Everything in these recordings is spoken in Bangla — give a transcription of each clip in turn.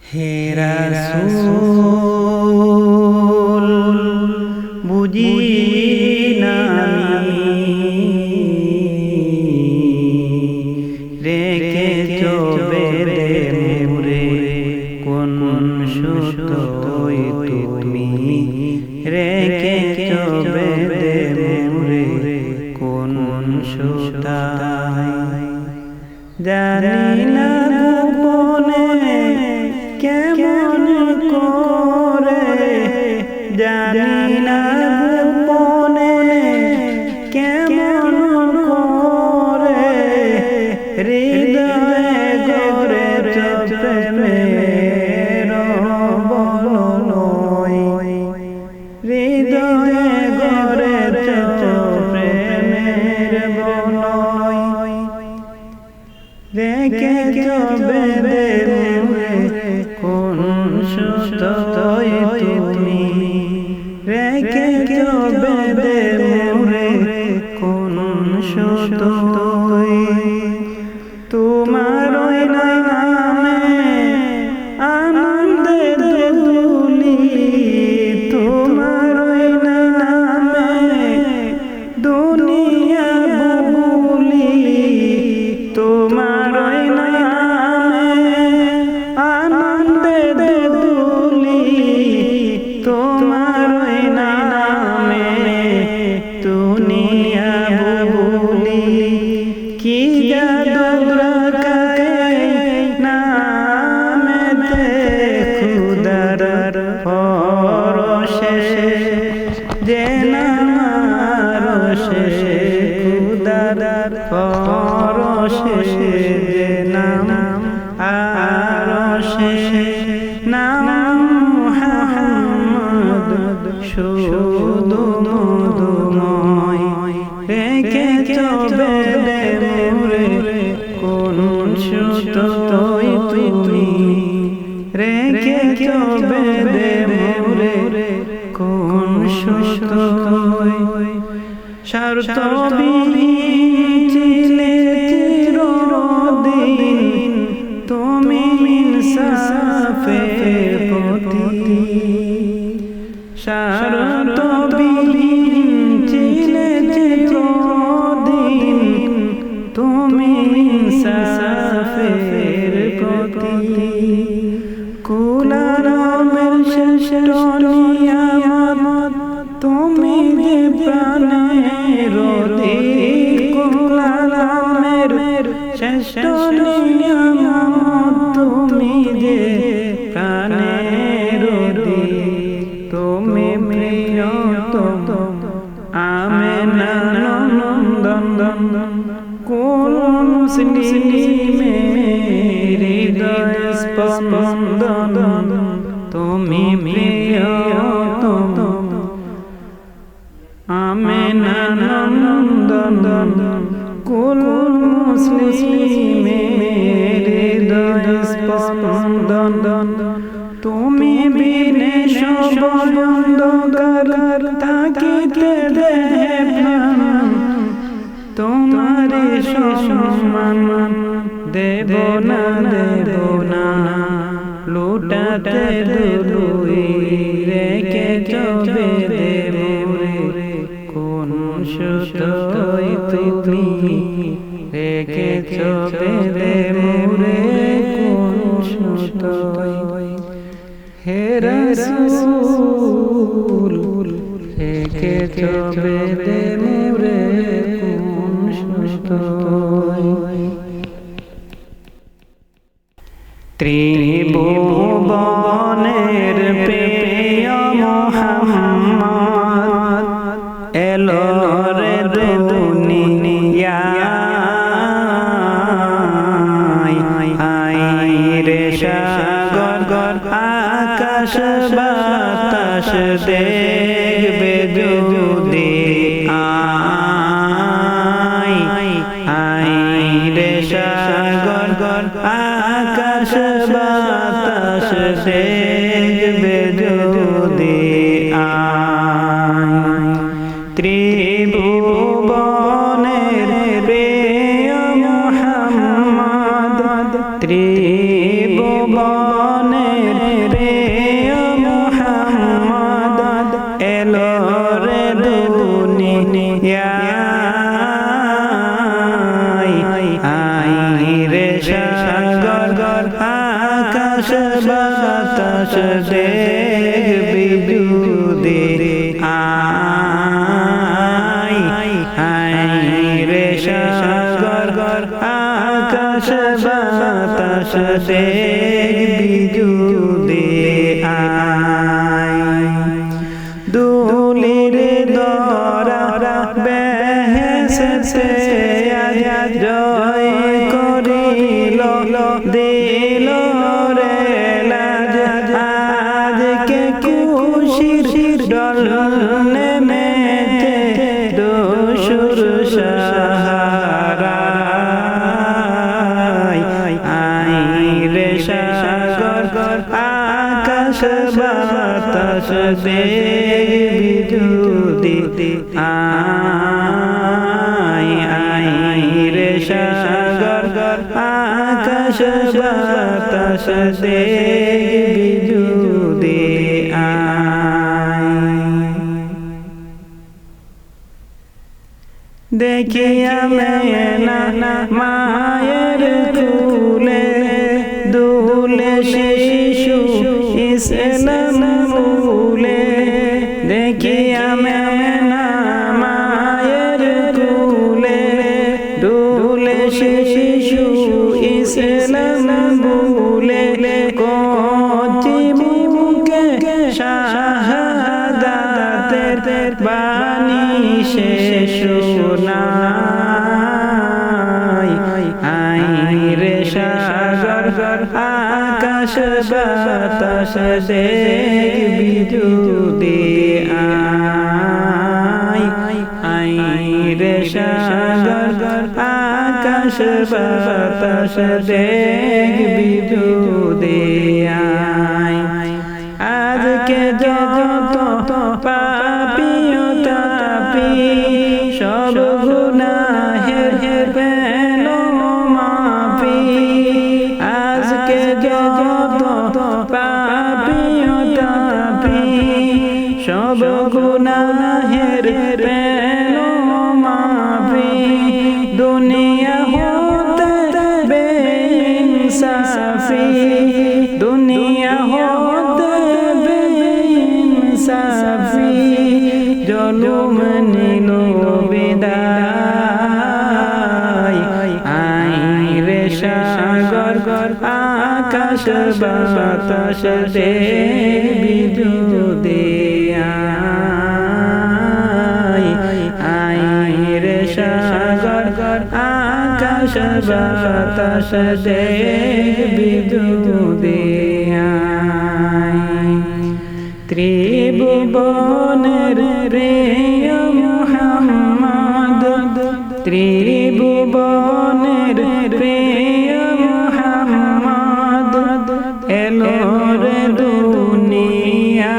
হে রাসূল বুঝি না রেখেছো বেঁধে মোরে কোন সুতোয় তুমি রেখেছো বেঁধে মোরে কোন সুতায় জানি না গোপনে কেমন করে জানি না গোপনে কেমন করে হৃদয়ে গড়েছ প্রেমের বলয় হৃদয়ে গড়েছ প্রেমের বলয় রেখেছো বেঁধে মোরে কোন সুতোয় তুমি রেখেছো বেঁধে মোরে কোন সুতোয় তোমার ওই নামে আনন্দে দুলি তোমার ওই নামে দুনিয়া বুলি তোমার ওই নামে আনন্দে দুলি তোমার ওই নামে দুনিয়া বুলি কি জাদু রাখায় নামেতে খুদার পরশে যে নামারশে খুদার পরশে যে নাম আরশে নাম মুহাম্মদ শুধু মধুময় রেখেছো বেঁধে মোরে কোন সুতোয় তুমি রেখেছো বেঁধে মোরে কোন সুতোয় শর্ত বিছিলে চিরদিন তুমি ইনসাফের পথি শর্ত বিছিলে চিরদিন তুমি ইনসাফের পথি কুলারামের শ্রেষ্ঠ নিয়ামত তুমি যে প্রাণের অধিক কুলারামের শ্রেষ্ঠ নিয়ামত তুমি যে প্রাণের অধিক তুমি প্রিয়তম আমেনা নন্দন কোন মুসলিমের হৃদয় স্পন্দন তুমি প্রিয়তম আমেনা নন্দন কোন মুসলিমের হৃদয় স্পন্দন তুমি বিনে সব অন্ধকার থাকিতে দেবে তোমার সম্মান দেব না লুটাতে দুলুই রেখেছো বেঁধে মোরে কোন সুতোয় তুমি রেখেছো বেঁধে মোরে কোন সুতোয় হে রাসূল রেখেছো বেঁধে মোরে কোন সুতোয় ত্রিভুবনের প্রিয় মুহাম্মদ এলো রে দুনিয়ায় আই রে সাগর আকাশ বাতাস দেখবে যদি আই রে সাগর আকাশ বাতাস দেখবে যদি ত্রিভুবনের প্রিয় মুহাম্মদ ত্রিভুবনের সাগর আকাশ বাতাস দেখবি যদি আয় রে সাগর আকাশ বাতাস দেখবি যদি আয় দুলির দরা বেহেশতে জয় করিল দিল রে লাজ আজকে খুশির ডল নেমেতে দোসুর সাহারায় আই রে সাগর আকাশ বাতাস দেখবি যদি আই রে সাগর আকাশ বাতাস দেখবি যদি দেখিয়া মেনা মায়ের কুলে দুলে শিশু ইসলাম মূলে দেখিয়া মেনা মায়ের কুলে দুলে শিশু ইসলাম মূলে কচি মুখে শাহাদাতের বাণী শেষ শোনায় আই রে সাগর আকাশ বাতাস দেখবি যদি আই রে সাগর আকাশ বাতাস দেখবি যদি আজকে যত পাপী তাপি সব গুনাহের পেল মাপি আজকে যত পাপী তাপি সব গুনাহের পেল মাপি দুনিয়া হতে বেইনসাফি দুনিয়া হতে বেইনসাফি জুলুম নিল বিদায় আই রে সাগর আকাশ বাতাস দেখবি যদি আই রে সাগর আকাশ বাতাস দেখবি যদি ত্রিভুবনের প্রিয় মুহাম্মদ ত্রিভুবনের প্রিয় মুহাম্মদ এলো রে দুনিয়ায়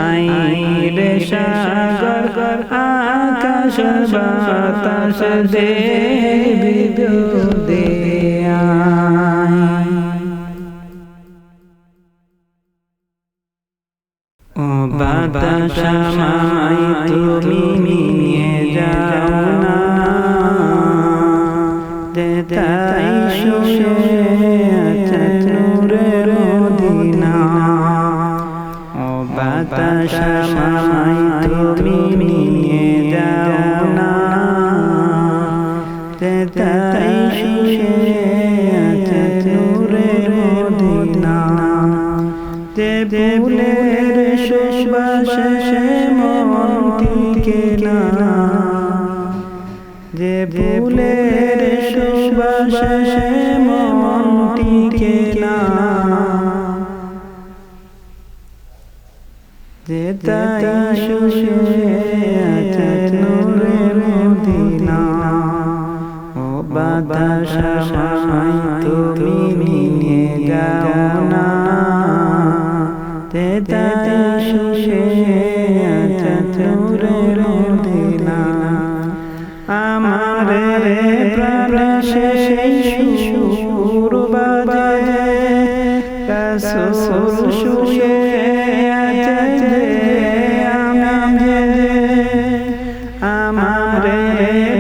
আই রে সাগর আকাশ বাতাস দেখবি যদি ও বাতাস আমায় তুমি নিয়ে যাও না তাই শুয়ে আছে নূরের মদিনা ও বাতাস আমায় তুমি নিয়ে যাও না তাই শুয়ে আছে নূরের মদিনা ফুলের সুবাসে মন টিকে না যে ফুলের সুবাসে মন টিকে না যে তাই শুয়ে আছে নূরের মদিনা ও বাতাস আমায় তুমি নিয়ে যাও না তাই শুয়ে আছে নূরের মদিনা আমার প্রাণ সেই সুর বাজে রাসূল শুয়ে আছে আমি আমার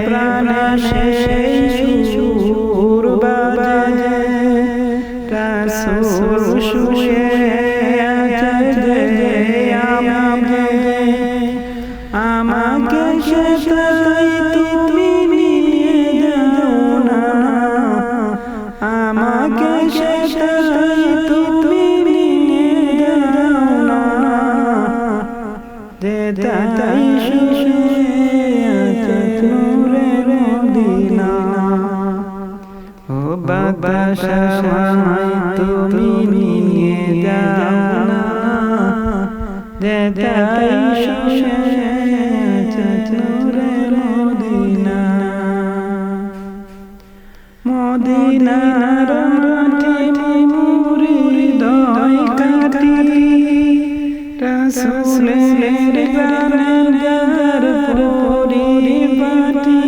প্রাণ সেই সুর বাতাস আমায় তুমি নিয়ে যাও না, যেতাই শুয়ে নূরে মদিনা। মদিনার মাটি মুরি হৃদয় কাটি, রাসূলের গানে যার পরিপাটি।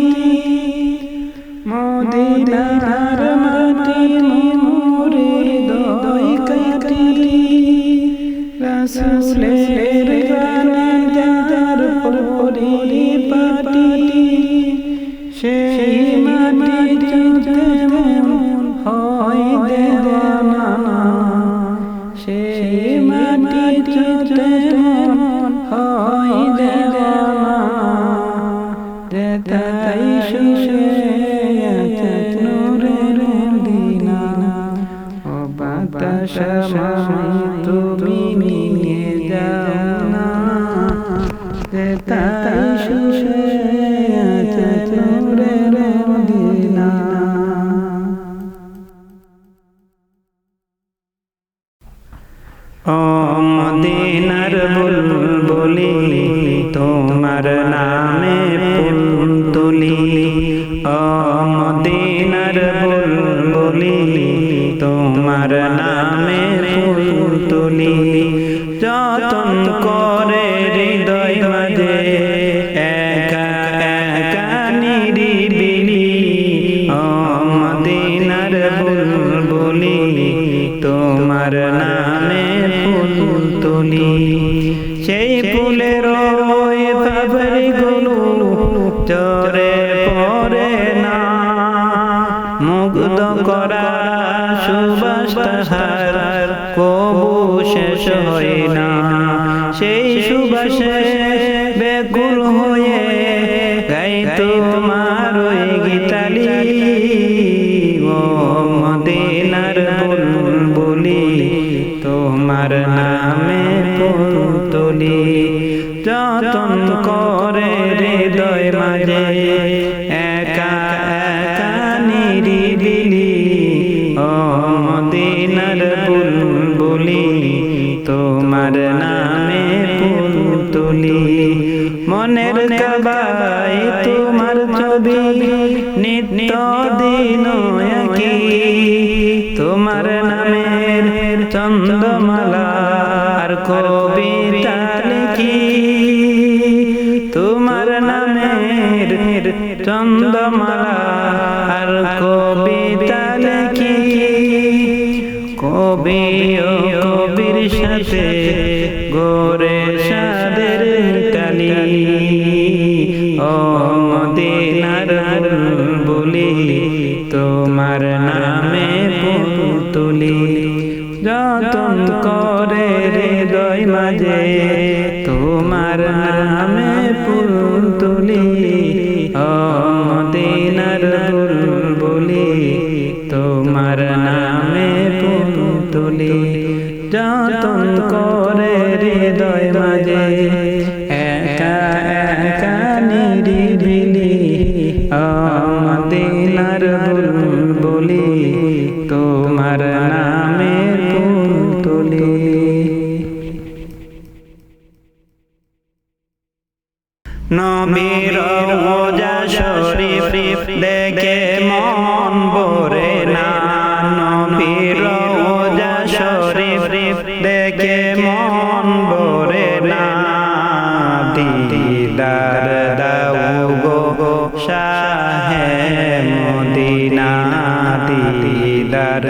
মদিনার মাটি মুরি হৃদয় কাটি, রাসূলের গানে যার পরিপাটি। সেই মাটিতে মন হয় দেওয়ানা, সেই মাটিতে মন হয় দেওয়ানা। যেতাই শুয়ে নূরের মদিনা। ও বাতাস আমায় তুমি নিয়ে যাও না, যেতাই শুয়ে নূরের মদিনা। ও মদিনার বুলবুলি তোমার নামে ফুল তুলি, ও মদিনার বুলবুলি তোমার নামে ফুল তুলি। যতন করে হৃদয় মাঝে একা একা নিরিবিলি, ও মদিনার বুলবুলি তোমার নামে ফুল তুলি। সেই ফুলের ওই পাপড়িগুলো ঝরে পড়ে না, মুগ্ধ করা সুবাস তাহার কবু শেষ হয় না। সেই সুবাসে ব্যাকুল হয়ে গাই তোমার ওই গীতালি, ও মদিনার বুলবুলি তোমার নামে ফুল তুলি। যতন করে হৃদয় মাঝে একা একা নিরিবিলি, ও মদিনার বুলবুলি তোমার নামে ফুল তুলি। মনের কাবায় তোমার ছবি নিত্য দিন আঁকি, তোমার নামের চন্দ্রমালা আর কবিতা লিখি। তোমার নামের চন্দ্রমালা আর কবিতা লিখি। কবি ও কবির সাথে গোরে সাদের কালি, ও মদিনার বুলবুলি তোমার নামে ফুল তুলি। যতন করে হৃদয় মাঝে তোমার নামে ফুল তুলি, ও মদিনার বুলবুলি তোমার নামে ফুল তুলি। যতন করে হৃদয় মাঝে একা একা নিরিবিলি, ও মদিনার বুলবুলি তোমার নামে ফুল তুলি। নবীর রওজা শরীফ দেখে মন ভরে না, নবীর রওজা শরীফ দেখে মন ভরে না। দিদার দাও গো শাহে মদিনা, দিদার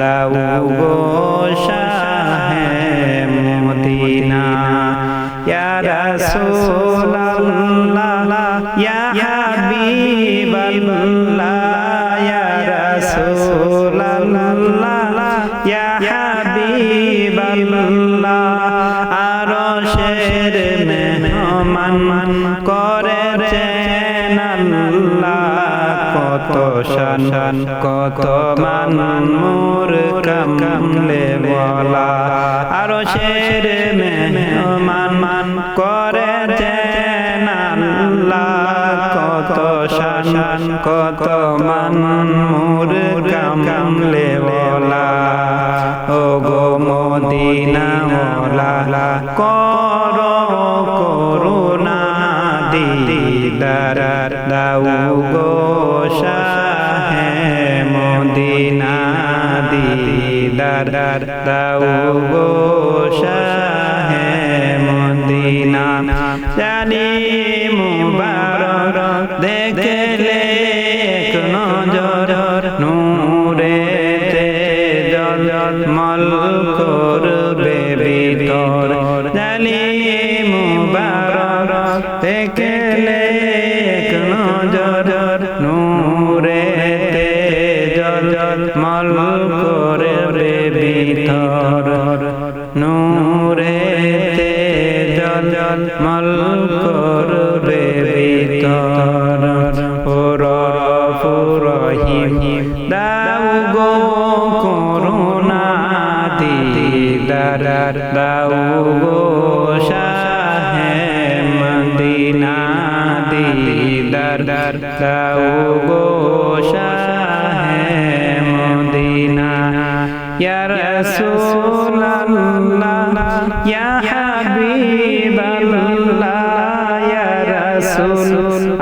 দাও গো শাহে মদিনা। ইয়া রাসূলাল্লাহ ইয়া হাবিবাল্লাহ, ইয়া রাসূলাল্লাহ ইয়া হাবিবাল্লাহ। আরশের মেহমান করেছেন আল্লাহ, কত শান কত মান মোর কামলে ওয়ালা। আরশের মেহমান করেছেন আল্লাহ, কত শান কত মান মোর কামলে কামলেওয়ালা ও গো মদিনাওয়ালা করো করুণা দিদার দাও গো শাহে মদিনা দিদার দাও গো শাহে মদিনা জানি মুবারক দেখলে এক নজর নূরেতে জলমল করবে ভিতর জানি মুবারক দেখলে এক নজর নূরেতে জলমল করবে ভিতর নূরেতে জলমল করবে ভিতর রহিম দাও গো করুণা দিদার দাও গো শাহে মদিনা দিদার দাও গো শাহে মদিনা ইয়া রাসূলুল্লাহ ইয়া হাবিবাল্লাহ ইয়া রাসূলুল্লাহ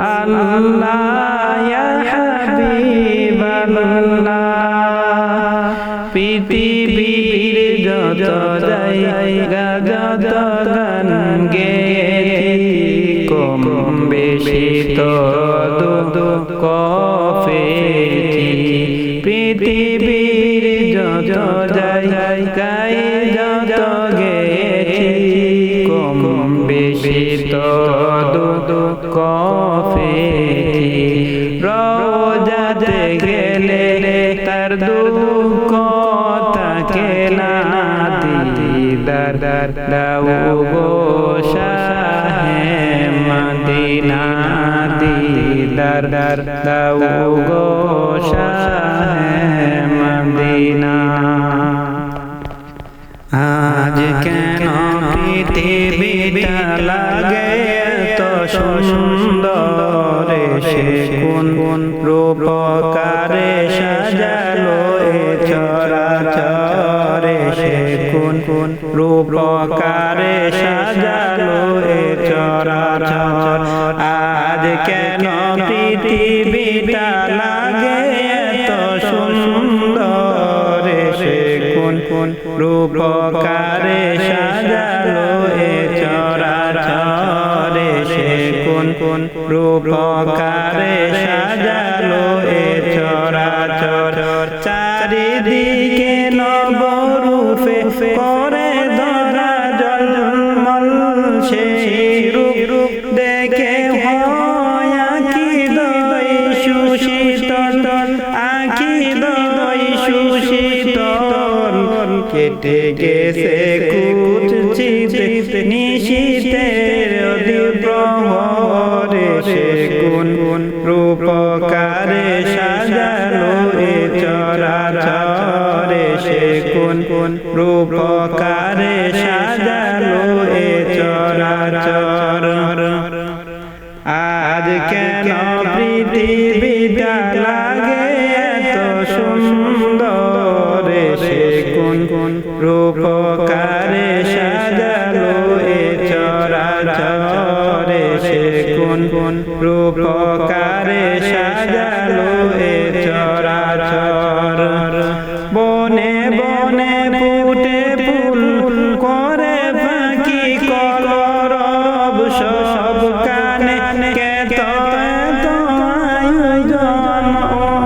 পৃথিবীর যত জায়গা যত গান গেয়েছি কম বেশি তো দুঃখ পেয়েছি পৃথিবীর যত জায়গায় যত গেয়েছি কম বেশি তো দুঃখ পেয়েছি রোজাতে গেলে তার দুঃখ থাকে না দিদার দাও গো শাহে মদিনা দিদার দাও গো শাহে মদিনা আজ কেন পৃথিবীটা লাগে এত সুন্দর সে কোন রূপকারে সাজালো এ চরাচরে সে কোন রূপকারে সাজালো এ চরাচর আজ কেন পৃথিবীটা লাগে এত সুন্দর সে কোন রূপকারে সাজালো এ চরাচরে সে কোন রূপকারে সাজালো এ চরাচর চারিদিকে নবরূপে করে ধরা জলমল সেই রূপ দেখে হয় আঁখি দই সুশীতল আঁখি দই সুশীতল কেটে গেছে কুচিত নিশীতের প্রহরে সে কোন রূপকারে সাজালো এ চরাচরে সে কোন রূপকারে সাজালো এ চরাচর আজ কেন পৃথিবীটা লাগে এত সুন্দর সে কোন রূপকারে সাজালো এ চরাচরে সে কোন রূপকারে সাজালো এ চরাচর বনে বনে ফুটে ফুল করে পাখি কলরব সব কানে কেত আয়োজন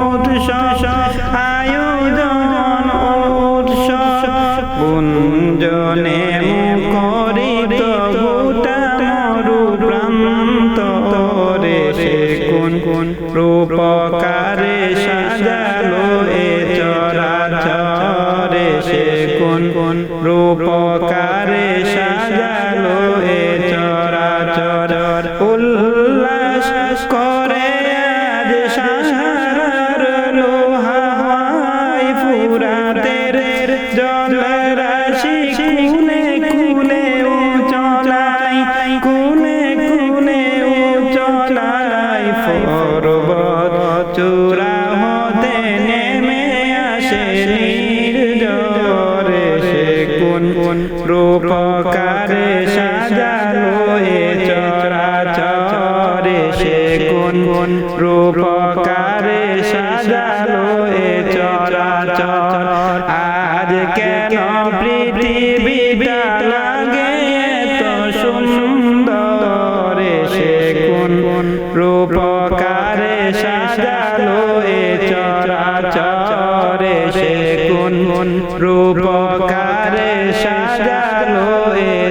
উৎসব আয়োজন আসে নির্জরে সে কোন রূপকারে সাজালো এ চরাচরে সে কোন রূপকারে সাজালো এ চরাচর আজ কেন পৃথিবীটা লাগে এত সুন্দর সে কোন রূপকারে সাজালো এ চরাচরে সে কোন রূপকারে সাজালো এ